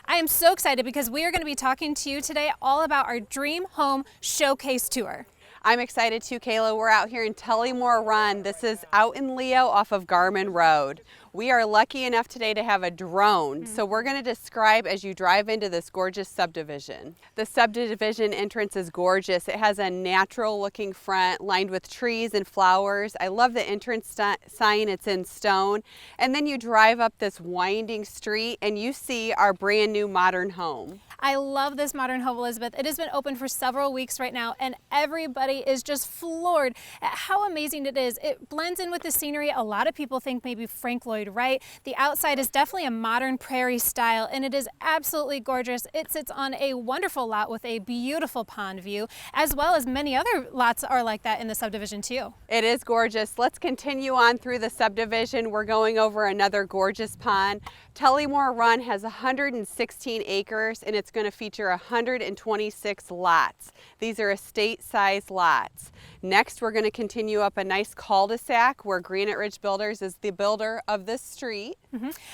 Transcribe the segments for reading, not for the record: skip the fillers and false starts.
I am so excited because we are going to be talking to you today all about our Dream Home Showcase Tour. I'm excited too, Kayla. We're out here in Tullymore Run. This is out in Leo off of Garmin Road. We are lucky enough today to have a drone, so we're going to describe as you drive into this gorgeous subdivision. The subdivision entrance is gorgeous. It has a natural looking front lined with trees and flowers. I love the entrance sign, it's in stone. And then you drive up this winding street and you see our brand new modern home. I love this modern home, Elizabeth. It has been open for several weeks right now, and everybody is just floored at how amazing it is. It blends in with the scenery. A lot of people think maybe Frank Lloyd Wright. The outside is definitely a modern prairie style, and it is absolutely gorgeous. It sits on a wonderful lot with a beautiful pond view, as well as many other lots are like that in the subdivision too. It is gorgeous. Let's continue on through the subdivision. We're going over another gorgeous pond. Tullymore Run has 116 acres, and it's going to feature 126 lots. These are estate-sized lots. Next, we're going to continue up a nice cul-de-sac where Granite Ridge Builders is the builder of this street.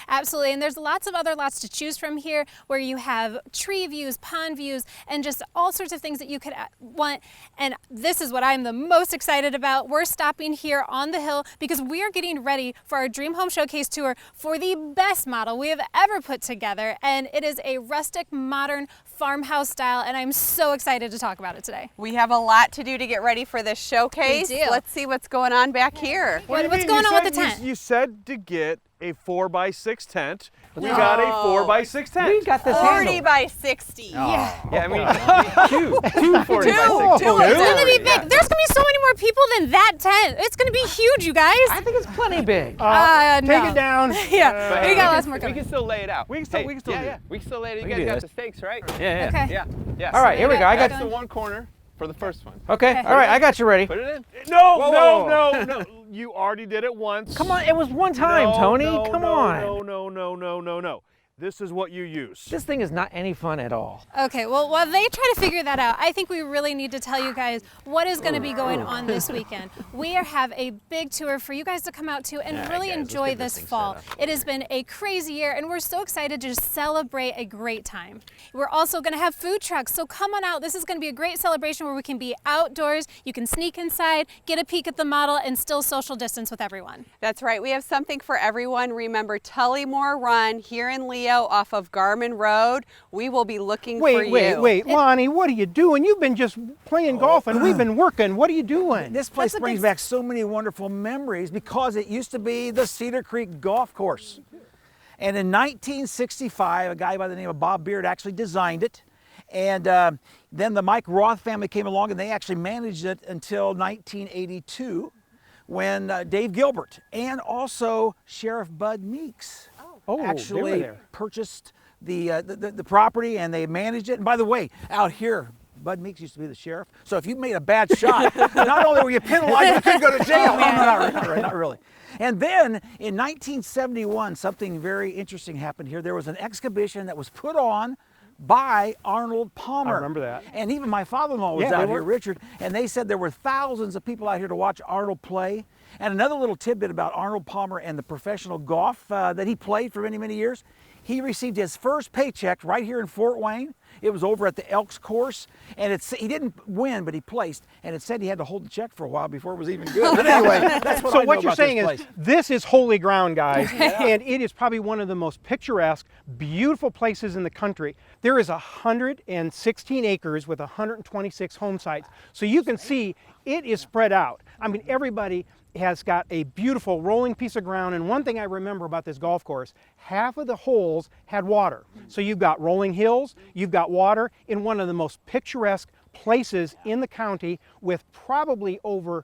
Absolutely, and there's lots of other lots to choose from here where you have tree views, pond views, and just all sorts of things that you could want. And this is what I'm the most excited about. We're stopping here on the hill because we are getting ready for our Dream Home Showcase Tour for the best model we have ever put together, and it is a rustic, modern farmhouse style, and I'm so excited to talk about it today. We have a lot to do to get ready for this showcase. We do. Let's see what's going on back here. What's going on with the tent? You said to get a 4x6 tent. We got a 4x6 tent. We got this 40 by 60. Yeah. Yeah, I mean, two 40 by 6. Two. It's gonna be big. There's gonna be so many more people than that tent. It's gonna be huge, you guys. I think it's plenty big. No. Take it down. Yeah, we got lots more We coming. can still lay it out. We can still do it. Yeah, we can still lay it. You We guys can do got this. the stakes, right? Yeah. Okay. Yeah. All right, here we go. I got That's the one corner for the first one. Okay. All right, I got you ready. Put it in. No. You already did it once. Come on, it was one time, Tony. Come on. No. This is what you use. This thing is not any fun at all. Okay, well, while they try to figure that out, I think we really need to tell you guys what is going to be going on this weekend. We have a big tour for you guys to come out to and really guys, let's enjoy get this this thing fall. set up. It has been a crazy year, and we're so excited to just celebrate a great time. We're also going to have food trucks, so come on out. This is going to be a great celebration where we can be outdoors, you can sneak inside, get a peek at the model, and still social distance with everyone. That's right. We have something for everyone. Remember, Tullymore Run here in Leo off of Garmin Road. We will be looking for you. Wait, Lonnie, what are you doing? You've been just playing golf and we've been working. What are you doing? This place That's a brings big- back so many wonderful memories because it used to be the Cedar Creek Golf Course. And in 1965, a guy by the name of Bob Beard actually designed it. And then the Mike Roth family came along and they actually managed it until 1982 when Dave Gilbert and also Sheriff Bud Meeks they were actually there. purchased the property and they managed it. And by the way, out here, Bud Meeks used to be the sheriff. So if you made a bad shot, not only were you penalized, you could go to jail. Not really. And then in 1971, something very interesting happened here. There was an exhibition that was put on by Arnold Palmer. I remember that. And even my father-in-law was Yeah, out they here, were. Richard, and they said there were thousands of people out here to watch Arnold play. And another little tidbit about Arnold Palmer and the professional golf that he played for many, many years. He received his first paycheck right here in Fort Wayne. It was over at the Elks course, and he didn't win, but he placed. And it said he had to hold the check for a while before it was even good. But anyway, that's what I So know what you're about saying this is place. this is holy ground, guys, and it is probably one of the most picturesque, beautiful places in the country. There is 116 acres with 126 home sites, so you can see it is spread out. I mean, everybody has got a beautiful rolling piece of ground, and one thing I remember about this golf course, half of the holes had water. So you've got rolling hills, you've got water in one of the most picturesque places in the county with probably over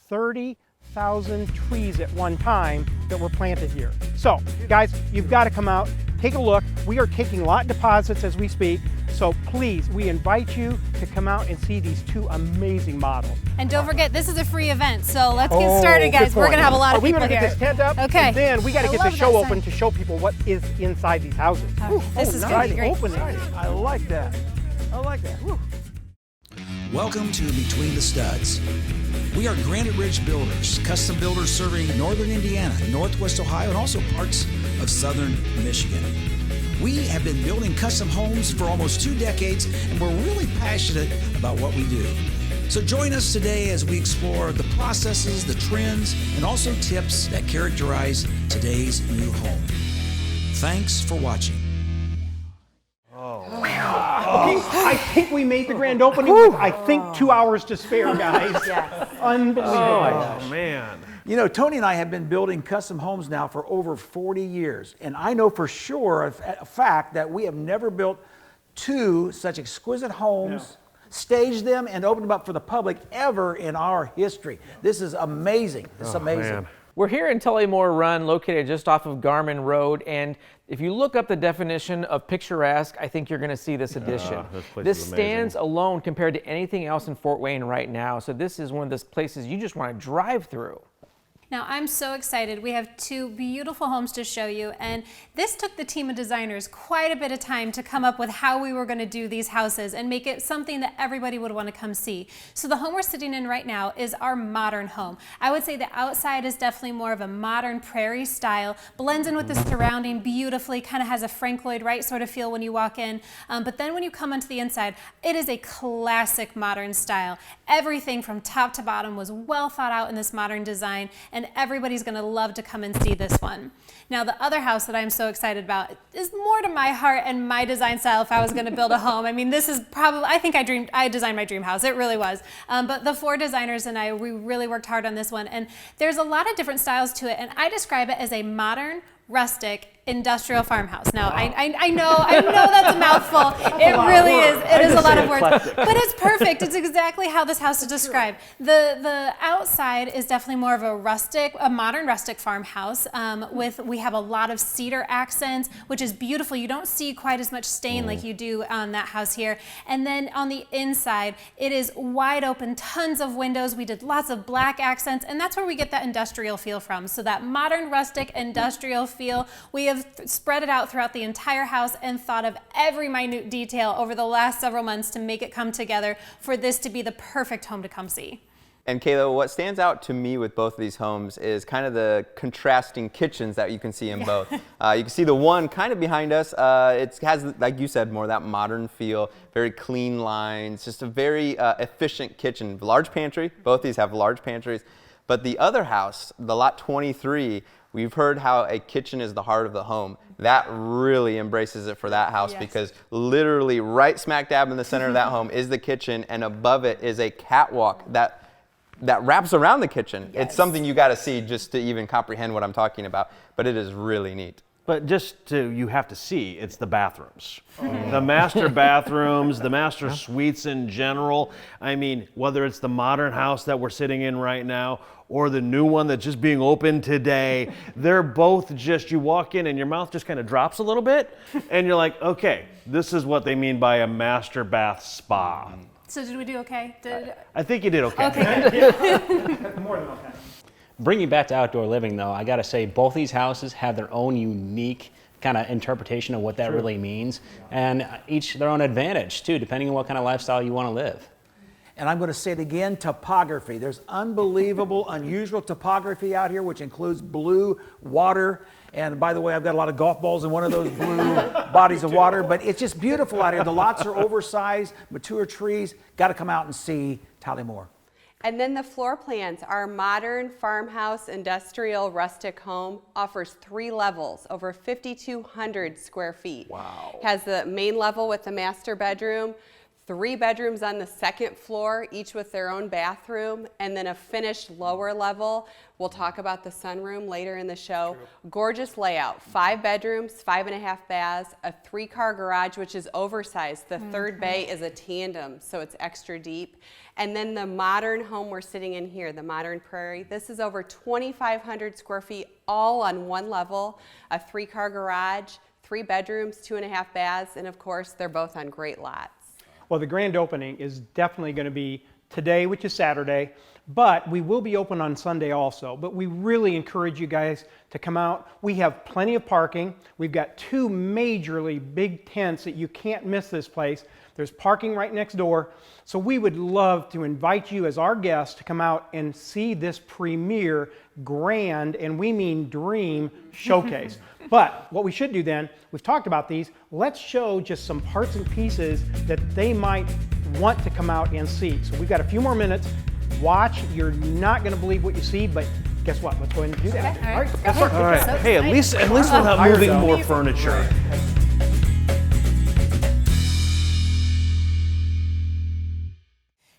30,000 trees at one time that were planted here. So, guys, you've got to come out, take a look. We are taking lot deposits as we speak, so please, we invite you to come out and see these two amazing models. And don't forget, this is a free event, so let's get started, guys. We're going to have a lot of We're people going to here. get this tent up, Okay. and then we got to I get the love show that open sign. to show people what is inside these houses. This is going to be great. Opening. I like that. I like that. Whew. Welcome to Between the Studs. We are Granite Ridge Builders, custom builders serving northern Indiana, northwest Ohio, and also parts of southern Michigan. We have been building custom homes for almost 2 decades, and we're really passionate about what we do. So join us today as we explore the processes, the trends, and also tips that characterize today's new home. Thanks for watching. Okay, I think we made the grand opening with, I think, 2 hours to spare, guys. Yes. Unbelievable. Oh, man. You know, Tony and I have been building custom homes now for over 40 years, and I know for sure a fact that we have never built 2 such exquisite homes, staged them, and opened them up for the public ever in our history. This is amazing. This is amazing. Man. We're here in Tullymore Run, located just off of Garmin Road, and if you look up the definition of picturesque, I think you're going to see this addition. This place This is stands amazing. alone compared to anything else in Fort Wayne right now, so this is one of those places you just want to drive through. Now, I'm so excited. We have 2 beautiful homes to show you, and this took the team of designers quite a bit of time to come up with how we were going to do these houses and make it something that everybody would want to come see. So the home we're sitting in right now is our modern home. I would say the outside is definitely more of a modern prairie style, blends in with the surrounding beautifully, kind of has a Frank Lloyd Wright sort of feel when you walk in. But then when you come onto the inside, it is a classic modern style. Everything from top to bottom was well thought out in this modern design, and everybody's going to love to come and see this one. Now, the other house that I'm so excited about is more to my heart and my design style if I was going to build a home. I mean, this is probably, I think I designed my dream house. It really was. But the 4 designers and I, we really worked hard on this one. And there's a lot of different styles to it. And I describe it as a modern, rustic, industrial farmhouse. Now, I know that's a mouthful. It really is. It is a lot of words, but it's perfect. It's exactly how this house is described. The outside is definitely more of a modern rustic farmhouse. We have a lot of cedar accents, which is beautiful. You don't see quite as much stain like you do on that house here. And then on the inside, it is wide open, tons of windows. We did lots of black accents, and that's where we get that industrial feel from. So that modern, rustic, industrial feel. We have spread it out throughout the entire house and thought of every minute detail over the last several months to make it come together for this to be the perfect home to come see. And Kayla, what stands out to me with both of these homes is kind of the contrasting kitchens that you can see in both. You can see the one kind of behind us. It has, like you said, more of that modern feel, very clean lines, just a very efficient kitchen. Large pantry, both these have large pantries. But the other house, the lot 23, we've heard how a kitchen is the heart of the home. That really embraces it for that house because literally right smack dab in the center of that home is the kitchen, and above it is a catwalk that wraps around the kitchen. It's something you got to see just to even comprehend what I'm talking about, but it is really neat. But you have to see, it's the bathrooms. The master bathrooms, the master suites in general. I mean, whether it's the modern house that we're sitting in right now or the new one that's just being opened today, they're both just, you walk in and your mouth just kind of drops a little bit and you're like, okay, this is what they mean by a master bath spa. So did we do okay? I think you did okay. Okay. More than okay. Bringing back to outdoor living, though, I got to say both these houses have their own unique kind of interpretation of what that really means, and each their own advantage, too, depending on what kind of lifestyle you want to live. And I'm going to say it again, topography. There's unbelievable, unusual topography out here, which includes blue water. And by the way, I've got a lot of golf balls in one of those blue bodies of water, but it's just beautiful out here. The lots are oversized, mature trees. Got to come out and see Tullymore. And then the floor plans. Our modern farmhouse industrial rustic home offers 3 levels, over 5,200 square feet. Wow. Has the main level with the master bedroom, 3 bedrooms on the 2nd floor, each with their own bathroom, and then a finished lower level. We'll talk about the sunroom later in the show. Gorgeous layout, 5 bedrooms, 5.5 baths, a 3-car garage, which is oversized. The 3rd bay is a tandem, so it's extra deep. And then the modern home we're sitting in here, the modern prairie, this is over 2,500 square feet, all on 1 level, a 3-car garage, 3 bedrooms, 2.5 baths, and of course, they're both on great lots. Well, the grand opening is definitely going to be today, which is Saturday, but we will be open on Sunday also. But we really encourage you guys to come out. We have plenty of parking. We've got 2 majorly big tents that you can't miss this place. There's parking right next door. So we would love to invite you as our guests to come out and see this premier grand, and we mean dream, showcase. But what we should do then, we've talked about these, let's show just some parts and pieces that they might want to come out and see. So we've got a few more minutes. Watch, you're not going to believe what you see, but guess what? Let's go ahead and do that. Okay, all right, let's go start. ahead. All right. So Hey, at least we're not Fire moving zone. more furniture.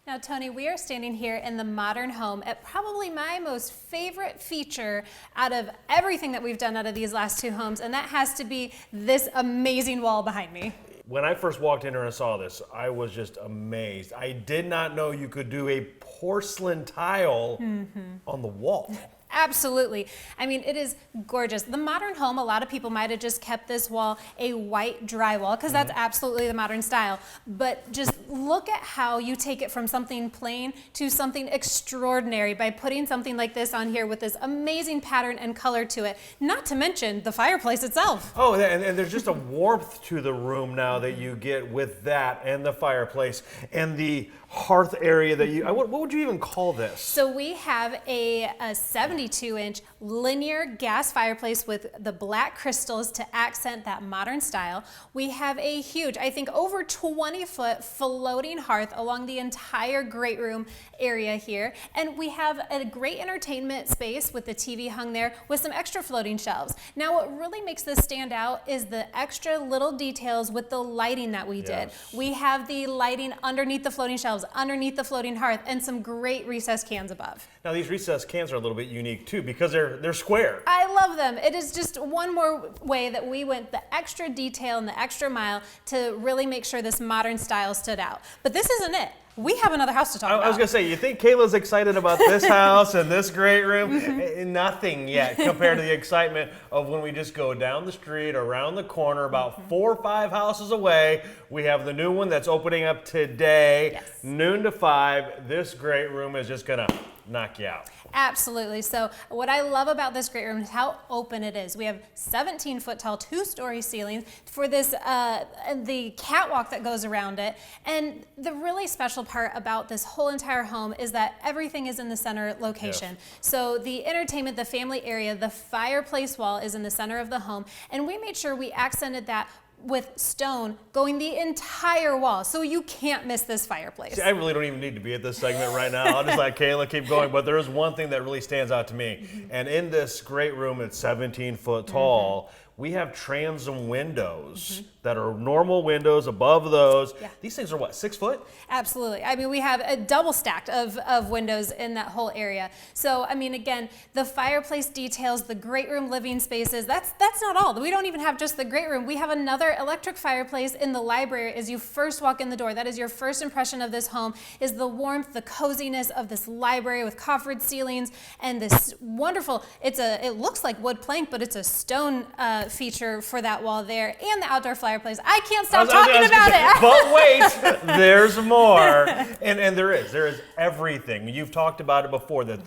Now, Tony, we are standing here in the modern home at probably my most favorite feature out of everything that we've done out of these last 2 homes, and that has to be this amazing wall behind me. When I first walked in here and saw this, I was just amazed. I did not know you could do a porcelain tile on the wall. Absolutely. I mean, it is gorgeous. The modern home, a lot of people might have just kept this wall a white drywall because that's absolutely the modern style. But just look at how you take it from something plain to something extraordinary by putting something like this on here with this amazing pattern and color to it. Not to mention the fireplace itself. Oh, and there's just a warmth to the room now that you get with that and the fireplace and the hearth area that you, what would you even call this? So we have a 72-inch linear gas fireplace with the black crystals to accent that modern style. We have a huge, I think over 20-foot floating hearth along the entire great room area here. And we have a great entertainment space with the TV hung there with some extra floating shelves. Now what really makes this stand out is the extra little details with the lighting that we did. We have the lighting underneath the floating shelves, underneath the floating hearth, and some great recessed cans above. Now these recessed cans are a little bit unique too because they're square. I love them. It is just one more way that we went the extra detail and the extra mile to really make sure this modern style stood out. But this isn't it. We have another house to talk about. I was going to say, you think Kayla's excited about this house and this great room? Nothing yet compared to the excitement of when we just go down the street, around the corner, about 4 or 5 houses away. We have the new one that's opening up today, noon to 5. This great room is just going to knock you out. Absolutely. So what I love about this great room is how open it is. We have 17-foot tall 2-story ceilings for this, the catwalk that goes around it. And the really special part about this whole entire home is that everything is in the center location. So the entertainment, the family area, the fireplace wall is in the center of the home. And we made sure we accented that with stone going the entire wall, so you can't miss this fireplace. See, I really don't even need to be at this segment right now. I'll just let Kayla keep going, but there is one thing that really stands out to me. And in this great room, it's 17 foot tall, we have transom windows that are normal windows above those. These things are what, 6 foot? Absolutely. I mean, we have a double stacked of windows in that whole area. So, I mean, again, the fireplace details, the great room living spaces, that's not all. We don't even have just the great room. We have another electric fireplace in the library as you first walk in the door. That is your first impression of this home, is the warmth, the coziness of this library with coffered ceilings and this wonderful, it looks like wood plank, but it's a stone feature for that wall there, and the outdoor fireplace. I can't stop talking about it. But wait, there's more. And there is everything. You've talked about it before, that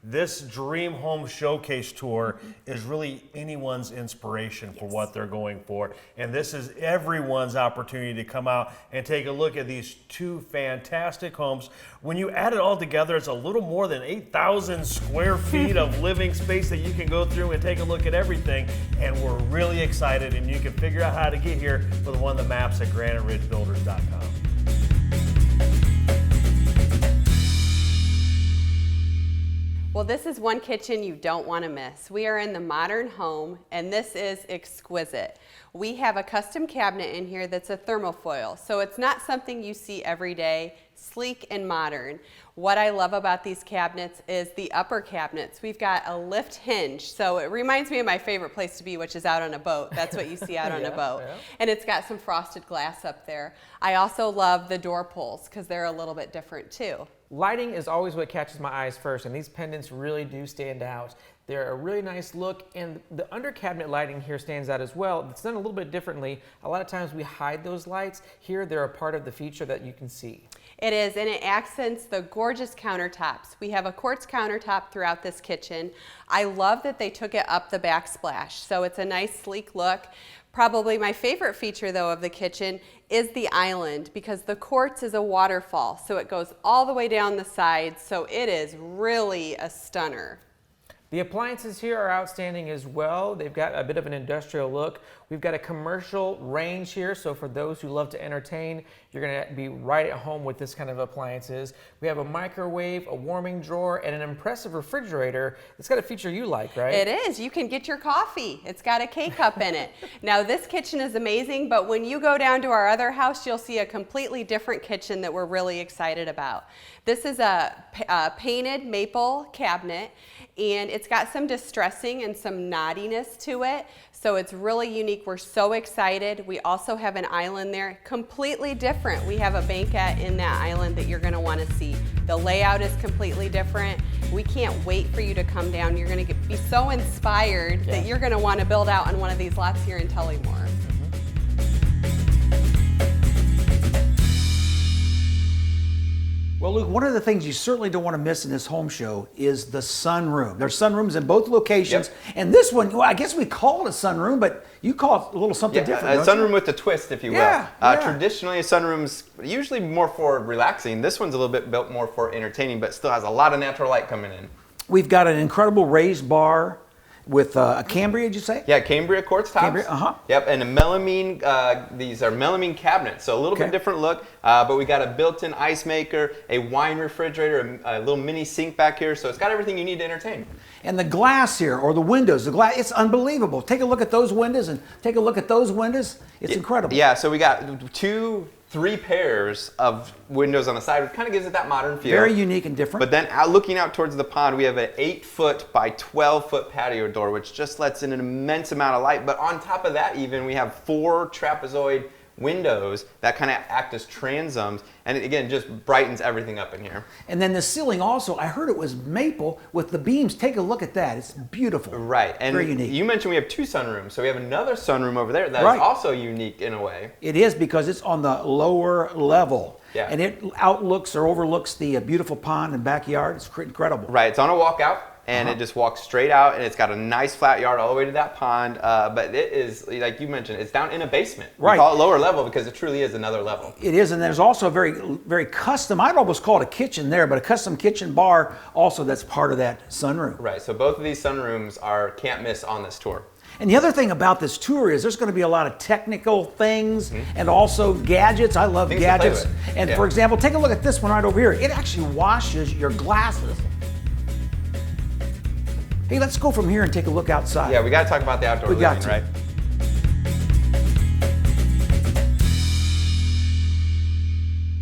this Dream Home Showcase Tour is really anyone's inspiration for what they're going for. And this is everyone's opportunity to come out and take a look at these 2 fantastic homes. When you add it all together, it's a little more than 8,000 square feet of living space that you can go through and take a look at everything. And we're really excited, and you can figure out how to get here with one of the maps at graniteridgebuilders.com. Well, this is one kitchen you don't want to miss. We are in the modern home, and this is exquisite. We have a custom cabinet in here that's a thermofoil, so it's not something you see every day, sleek and modern. What I love about these cabinets is the upper cabinets. We've got a lift hinge, so it reminds me of my favorite place to be, which is out on a boat. That's what you see out on a boat. And it's got some frosted glass up there. I also love the door pulls because they're a little bit different too. Lighting is always what catches my eyes first, and these pendants really do stand out. They're a really nice look, and the under cabinet lighting here stands out as well. It's done a little bit differently. A lot of times we hide those lights. Here they're a part of the feature that you can see. It is, and it accents the gorgeous countertops. We have a quartz countertop throughout this kitchen. I love that they took it up the backsplash, so it's a nice sleek look. Probably my favorite feature though of the kitchen is the island, because the quartz is a waterfall, so it goes all the way down the sides, so it is really a stunner. The appliances here are outstanding as well. They've got a bit of an industrial look. We've got a commercial range here, so for those who love to entertain, you're gonna be right at home with this kind of appliances. We have a microwave, a warming drawer, and an impressive refrigerator. It's got a feature you like, right? It is. You can get your coffee. It's got a K-cup in it. Now this kitchen is amazing, but when you go down to our other house, you'll see a completely different kitchen that we're really excited about. This is a painted maple cabinet, and it's got some distressing and some knottiness to it, so it's really unique. We're so excited. We also have an island there, completely different. We have a banquette in that island that you're going to want to see. The layout is completely different. We can't wait for you to come down. You're going to be so inspired that you're going to want to build out on one of these lots here in Tullymore. Well, Luke, one of the things you certainly don't want to miss in this home show is the sunroom. There's sunrooms in both locations, and this one, well, I guess we call it a sunroom, but you call it a little something different. A sunroom with a twist, if you will. Yeah. Traditionally, a sunroom's usually more for relaxing. This one's a little bit built more for entertaining, but still has a lot of natural light coming in. We've got an incredible raised bar with a Cambria, did you say? Yeah, Cambria quartz tops. Cambria, Yep, and a melamine, these are melamine cabinets, so a little bit different look, but we got a built-in ice maker, a wine refrigerator, a little mini sink back here, so it's got everything you need to entertain. And the glass here, or the windows, it's unbelievable. Take a look at those windows and take a look at those windows. It's incredible. Yeah, so we got 3 pairs of windows on the side, which kind of gives it that modern feel. Very unique and different. But then looking out towards the pond, we have an 8-foot by 12-foot patio door, which just lets in an immense amount of light. But on top of that even, we have 4 trapezoid windows that kind of act as transoms, and it again just brightens everything up in here. And then the ceiling also, I heard it was maple with the beams. Take a look at that. It's beautiful. Right, and very unique. You mentioned we have 2 sunrooms, so we have another sunroom over there that is also unique in a way. It is, because it's on the lower level. Yeah. And it outlooks or overlooks the beautiful pond and backyard. It's incredible. Right, it's on a walkout. And it just walks straight out, and it's got a nice flat yard all the way to that pond. But it is, like you mentioned, it's down in a basement. Right. We call it lower level because it truly is another level. It is, and there's also a very, very custom, I'd almost call it a kitchen there, but a custom kitchen bar also that's part of that sunroom. Right, so both of these sunrooms can't miss on this tour. And the other thing about this tour is there's going to be a lot of technical things and also gadgets. I love Things gadgets. to play with. And for example, take a look at this one right over here. It actually washes your glasses. Hey, let's go from here and take a look outside. Yeah, we got to talk about the outdoor living, right?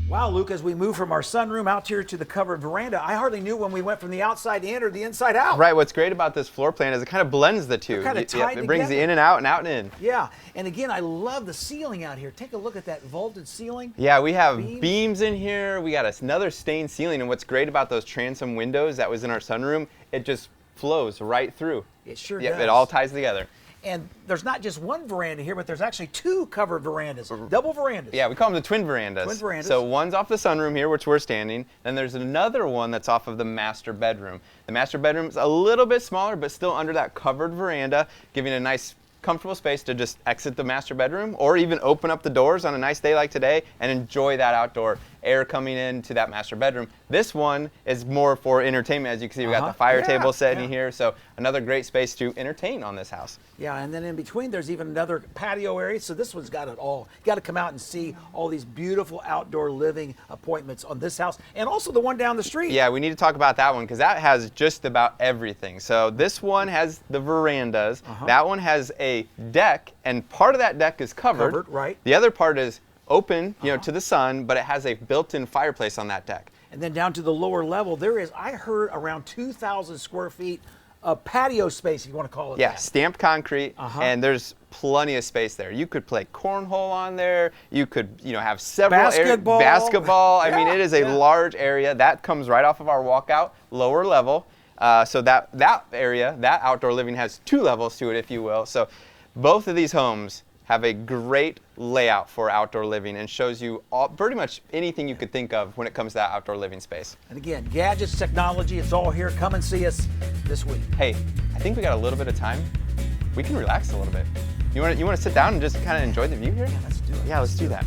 Wow, Luke, as we move from our sunroom out here to the covered veranda, I hardly knew when we went from the outside in or the inside out. Right, what's great about this floor plan is it kind of blends the two. Kind of tied it brings together. the in and out and out and in. Yeah, and again, I love the ceiling out here. Take a look at that vaulted ceiling. Yeah, we have beams in here. We got another stained ceiling, and what's great about those transom windows that was in our sunroom, it just flows right through. It sure does. does. It all ties together. And there's not just one veranda here, but there's actually 2 covered verandas, double verandas. Yeah, we call them the twin verandas. Twin verandas. So one's off the sunroom here, which we're standing. Then there's another one that's off of the master bedroom. The master bedroom is a little bit smaller, but still under that covered veranda, giving a nice comfortable space to just exit the master bedroom or even open up the doors on a nice day like today and enjoy that outdoor air coming into that master bedroom. This one is more for entertainment. As you can see, we got the fire table sitting here, so another great space to entertain on this house. Yeah, and then in between there's even another patio area, so this one's got it all. You got to come out and see all these beautiful outdoor living appointments on this house and also the one down the street. Yeah, we need to talk about that one because that has just about everything. So this one has the verandas. That one has a deck, and part of that deck is covered. Right. The other part is open, to the sun, but it has a built-in fireplace on that deck. And then down to the lower level, there is, I heard, around 2,000 square feet of patio space, if you want to call it Yeah, that. stamped concrete, and there's plenty of space there. You could play cornhole on there. You could, have several basketball. I mean, it is a large area. That comes right off of our walkout, lower level. So that area, that outdoor living, has 2 levels to it, if you will. So both of these homes have a great layout for outdoor living and shows you pretty much anything you could think of when it comes to that outdoor living space. And again, gadgets, technology, it's all here. Come and see us this week. Hey, I think we got a little bit of time. We can relax a little bit. You want to sit down and just kind of enjoy the view here? Yeah, let's do it. Yeah, let's do that.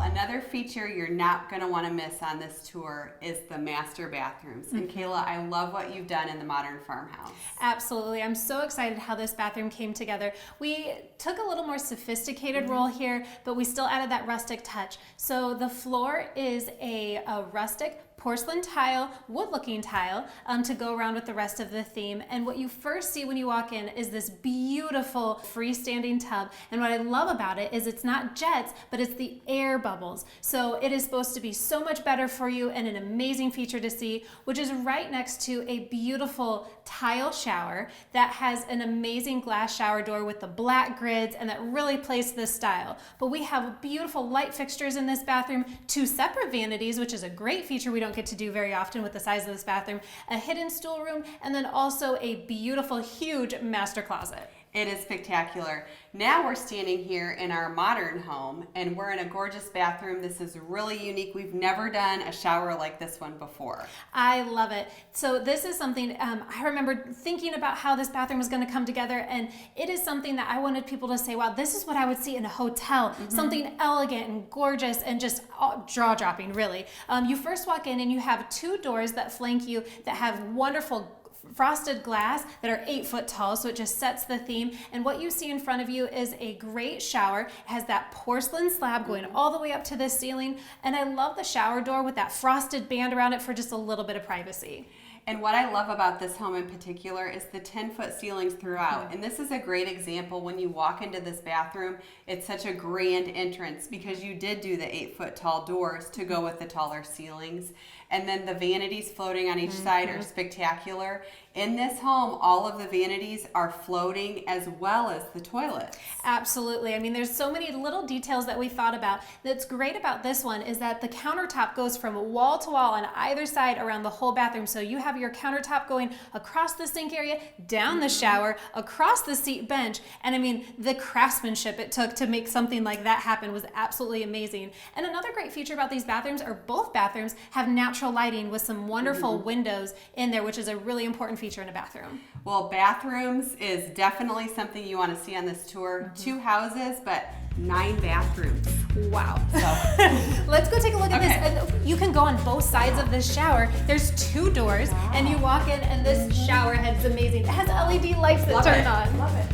Another feature you're not going to want to miss on this tour is the master bathrooms. And Kayla, I love what you've done in the modern farmhouse. Absolutely. I'm so excited how this bathroom came together. We took a little more sophisticated role here, but we still added that rustic touch. So the floor is a rustic porcelain tile, wood-looking tile, to go around with the rest of the theme. And what you first see when you walk in is this beautiful freestanding tub. And what I love about it is it's not jets, but it's the air bubbles. So it is supposed to be so much better for you and an amazing feature to see, which is right next to a beautiful tile shower that has an amazing glass shower door with the black grids, and that really plays this style. But we have beautiful light fixtures in this bathroom, 2 separate vanities, which is a great feature we don't get to do very often with the size of this bathroom, a hidden stool room, and then also a beautiful, huge master closet. It is spectacular. Now we're standing here in our modern home, and we're in a gorgeous bathroom. This is really unique. We've never done a shower like this one before. I love it. So this is something, I remember thinking about how this bathroom was going to come together, and it is something that I wanted people to say, wow, this is what I would see in a hotel. Something elegant and gorgeous and just jaw-dropping, really. You first walk in and you have 2 doors that flank you that have wonderful frosted glass that are 8 foot tall, so it just sets the theme. And what you see in front of you is a great shower. It has that porcelain slab going all the way up to the ceiling, and I love the shower door with that frosted band around it for just a little bit of privacy. And what I love about this home in particular is the 10-foot ceilings throughout. And this is a great example when you walk into this bathroom. It's such a grand entrance because you did do the 8-foot tall doors to go with the taller ceilings. And then the vanities floating on each side are spectacular. In this home, all of the vanities are floating as well as the toilets. Absolutely. I mean, there's so many little details that we thought about. That's great about this one is that the countertop goes from wall to wall on either side around the whole bathroom. So you have your countertop going across the sink area, down the shower, across the seat bench. And I mean, the craftsmanship it took to make something like that happen was absolutely amazing. And another great feature about these bathrooms, or both bathrooms, have natural lighting with some wonderful windows in there, which is a really important feature in a bathroom. Well, bathrooms is definitely something you want to see on this tour. 2 houses, but 9 bathrooms. Wow. So let's go take a look at this. And you can go on both sides of this shower. There's 2 doors, and you walk in, and this shower head's amazing. It has LED lights that turn on. Love it.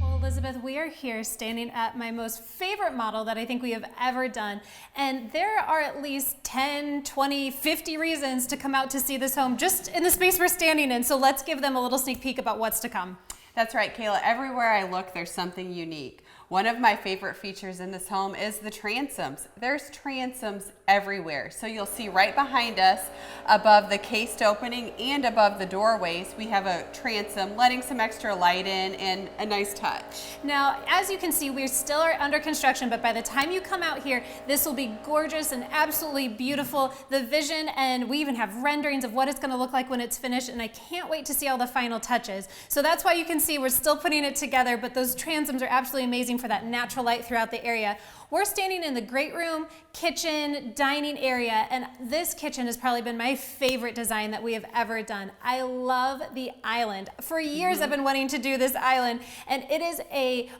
Elizabeth, we are here standing at my most favorite model that I think we have ever done. And there are at least 10, 20, 50 reasons to come out to see this home just in the space we're standing in. So let's give them a little sneak peek about what's to come. That's right, Kayla. Everywhere I look, there's something unique. One of my favorite features in this home is the transoms. There's transoms everywhere. So you'll see right behind us, above the cased opening and above the doorways, we have a transom letting some extra light in and a nice touch. Now, as you can see, we still are under construction, but by the time you come out here, this will be gorgeous and absolutely beautiful. The vision, and we even have renderings of what it's going to look like when it's finished, and I can't wait to see all the final touches. So that's why you can see we're still putting it together, but those transoms are absolutely amazing for that natural light throughout the area. We're standing in the great room, kitchen, dining area, and this kitchen has probably been my favorite design that we have ever done. I love the island. For years I've been wanting to do this island, and it is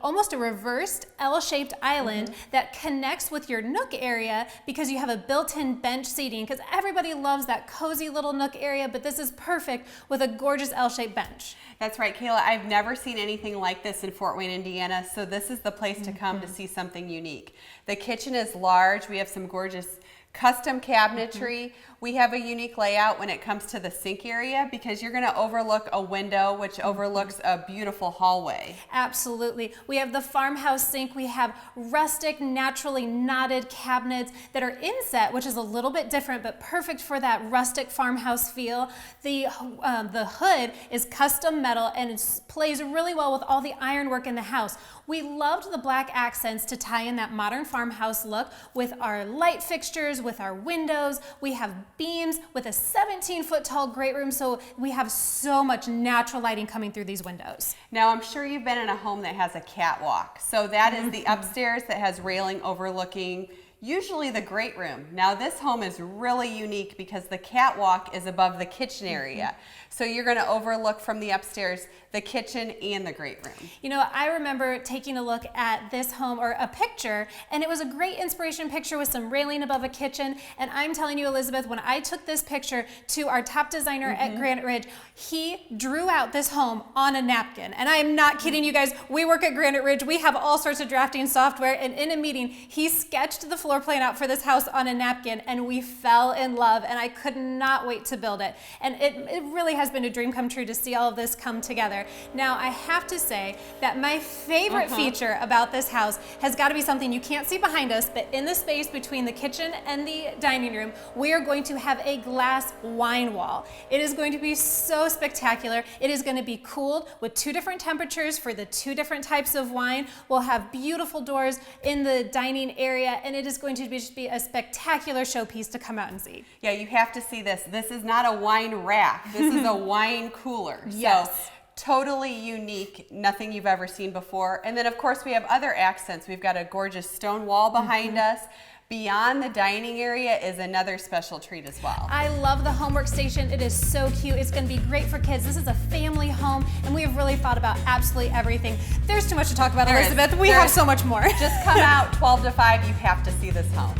almost a reversed L-shaped island that connects with your nook area because you have a built-in bench seating, because everybody loves that cozy little nook area, but this is perfect with a gorgeous L-shaped bench. That's right, Kayla. I've never seen anything like this in Fort Wayne, Indiana, so this is the place to come to see something unique. The kitchen is large. We have some gorgeous custom cabinetry. We have a unique layout when it comes to the sink area because you're going to overlook a window which overlooks a beautiful hallway. Absolutely. We have the farmhouse sink. We have rustic, naturally knotted cabinets that are inset, which is a little bit different, but perfect for that rustic farmhouse feel. The hood is custom metal and it plays really well with all the ironwork in the house. We loved the black accents to tie in that modern farmhouse look with our light fixtures, with our windows. We have beams with a 17-foot tall great room, so we have so much natural lighting coming through these windows. Now, I'm sure you've been in a home that has a catwalk. So that is the upstairs that has railing overlooking usually the great room. Now, this home is really unique because the catwalk is above the kitchen area. So you're going to overlook from the upstairs the kitchen and the great room. You know, I remember taking a look at this home, or a picture, and it was a great inspiration picture with some railing above a kitchen. And I'm telling you, Elizabeth, when I took this picture to our top designer at Granite Ridge, he drew out this home on a napkin. And I am not kidding you guys. We work at Granite Ridge. We have all sorts of drafting software. And in a meeting, he sketched the floor plan out for this house on a napkin, and we fell in love. And I could not wait to build it. And it really has been a dream come true to see all of this come together. Now, I have to say that my favorite feature about this house has got to be something you can't see behind us, but in the space between the kitchen and the dining room, we are going to have a glass wine wall. It is going to be so spectacular. It is going to be cooled with 2 different temperatures for the 2 different types of wine. We'll have beautiful doors in the dining area, and it is going to just be a spectacular showpiece to come out and see. Yeah, you have to see this. This is not a wine rack. This is a wine cooler. Yes. So, totally unique, nothing you've ever seen before. And then of course we have other accents. We've got a gorgeous stone wall behind us. Beyond the dining area is another special treat as well. I love the homework station. It is so cute. It's going to be great for kids. This is a family home, and we have really thought about absolutely everything. There's too much to talk about, Elizabeth. We have so much more. Just come out 12 to 5. You have to see this home.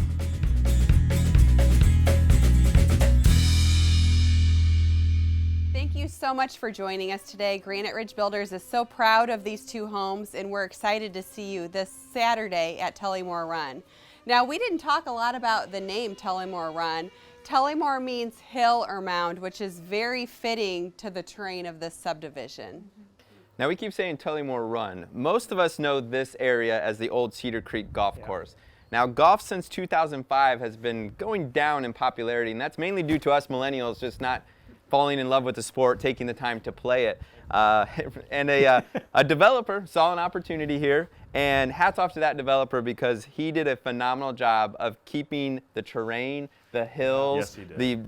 Thank you so much for joining us today. Granite Ridge Builders is so proud of these 2 homes, and we're excited to see you this Saturday at Tullymore Run. Now, we didn't talk a lot about the name Tullymore Run. Tullymore means hill or mound, which is very fitting to the terrain of this subdivision. Now we keep saying Tullymore Run. Most of us know this area as the old Cedar Creek Golf Course. Now golf since 2005 has been going down in popularity, and that's mainly due to us millennials just not falling in love with the sport, taking the time to play it. And a developer saw an opportunity here, and hats off to that developer because he did a phenomenal job of keeping the terrain, the hills,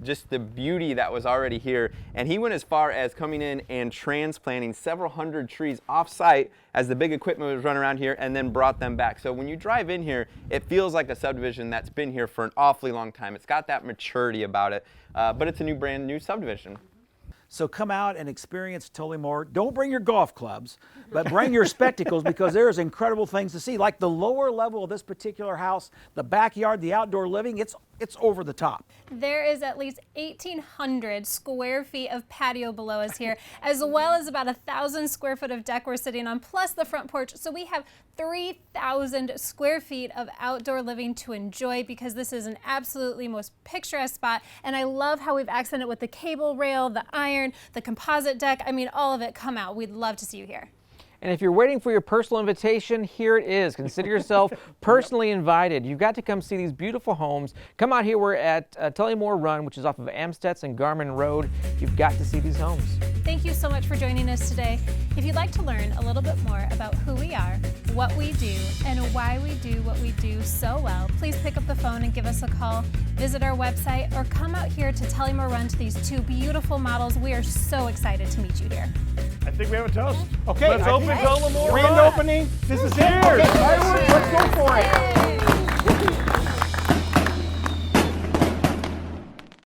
just the beauty that was already here. And he went as far as coming in and transplanting several hundred trees off-site as the big equipment was run around here, and then brought them back. So when you drive in here, it feels like a subdivision that's been here for an awfully long time. It's got that maturity about it, but it's a brand new subdivision. So come out and experience Tullymore. Don't bring your golf clubs, but bring your spectacles because there's incredible things to see. Like the lower level of this particular house, the backyard, the outdoor living, it's over the top. There is at least 1,800 square feet of patio below us here, as well as about 1,000 square foot of deck we're sitting on, plus the front porch. So we have 3,000 square feet of outdoor living to enjoy because this is an absolutely most picturesque spot. And I love how we've accented with the cable rail, the iron, the composite deck. I mean, all of it come out. We'd love to see you here. And if you're waiting for your personal invitation, here it is. Consider yourself personally invited. You've got to come see these beautiful homes. Come out here. We're at Tullymore Run, which is off of Amstutz and Garmin Road. You've got to see these homes. Thank you so much for joining us today. If you'd like to learn a little bit more about who we are, what we do, and why we do what we do so well, please pick up the phone and give us a call, visit our website, or come out here to Tullymore Run to these 2 beautiful models. We are so excited to meet you here. I think we have a toast. Okay, let's open Tullymore. Grand opening. This is it. Okay, fireworks, let's go for it.